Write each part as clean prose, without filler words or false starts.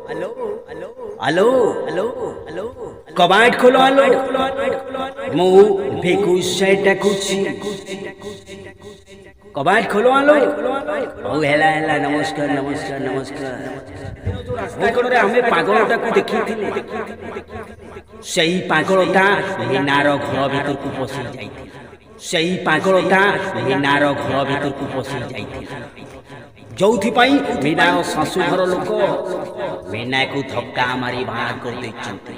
hello hello कबाट खोलो hello मु भेकुश डाकुची कबाट खोलो हेलो ओ हेला हेला नमस्कार नमस्कार नमस्कार ओकरे हमें पागलटा को देखिथिले सेही पागलटा मीनार घर भीतर को पसी जाइथिले सेही पागलटा मीनार घर भीतर को पसी जाइथिले जोथि पाई मीनार सासु घर लोक मीना को धक्का मारी बाहर कर देछंती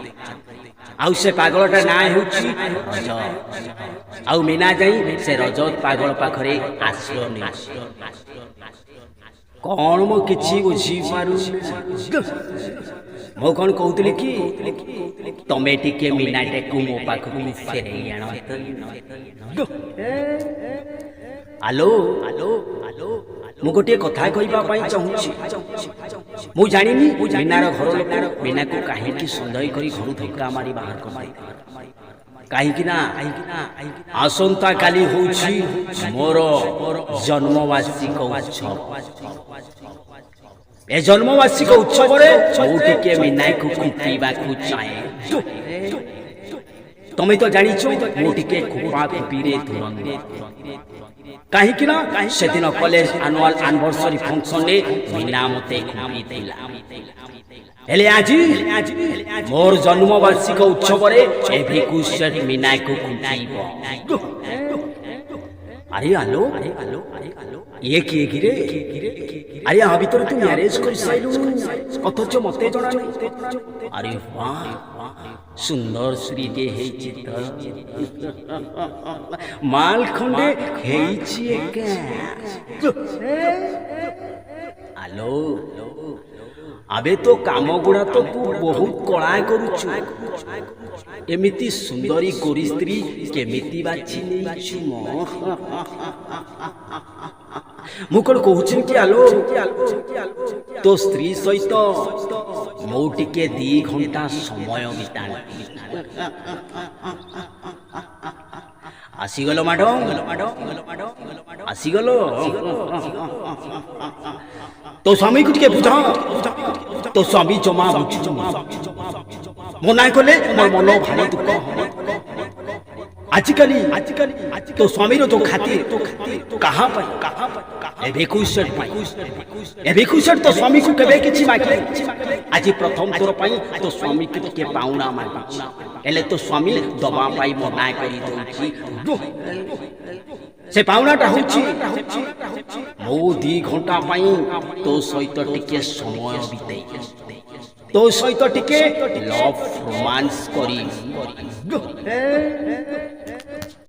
आउ से पागलटा ना होची रजत आउ मीना जाई से रजत पागल पाखरे आश्रय ने कौन मो किछि बुझी पारु मो कौन कहतली कि तमे टिके मीना टेकु मो पाखु फेरे आण हेलो हेलो हेलो मु गोटे कथा कहबा पई चाहूची मु जानिनी मीनार घर लोक मीना को काहे कि संदेह करी घर धक्का मारी बाहर कर दे काहे कि ना आसंता काली होची मोर जन्मवार्षिक उत्सव ए जन्मवार्षिक उत्सव रे चौटी के मीना को कुपीबा को चाहे तमे तो जानिछो मु टिके खुपा खुपीरे धुरंग काहे कि ना से दिन कॉलेज एनुअल एनिवर्सरी फंक्शन ने मीना मते खुपी दिला हेले आजी मोर जन्मवार्षिक उत्सव रे ए भेकुश मीना को खुपीबो अरे हेलो ये किए गिरे अरे यहाँ भीतर तू मैरेज कर साइलु अथच मते जणा नहीं अरे वाह सुंदर श्री के हेची त माल खंडे हेची एके हेलो आबे तो काम गुड़ा तो तू बहुत कड़ा करूछु एमिति सुंदरी गोरी स्त्री केमिति बाछि नेछु मो मु कोन कहूछि कि आलो तो स्त्री सहित मो टिके 2 घंटा समय बितान आसीगलो मैडम आसीगलो तो स्वामी को टिके बुझा तो स्वामी जमा बुझ मना कले मोर मन भारी दुख आजिकली तो स्वामी रो तो खातिर कहां पर ए भेकुश तो स्वामी को केबे किछि माकी आज प्रथम तोर पई तो स्वामी के के पाउना माकी एले तो स्वामी दबा पाई मना करी दोछि से पाउनाटा होछि मो 2 घंटा पई तो सहित टिके समय बितेई तो सहित टिके लव रोमांस करी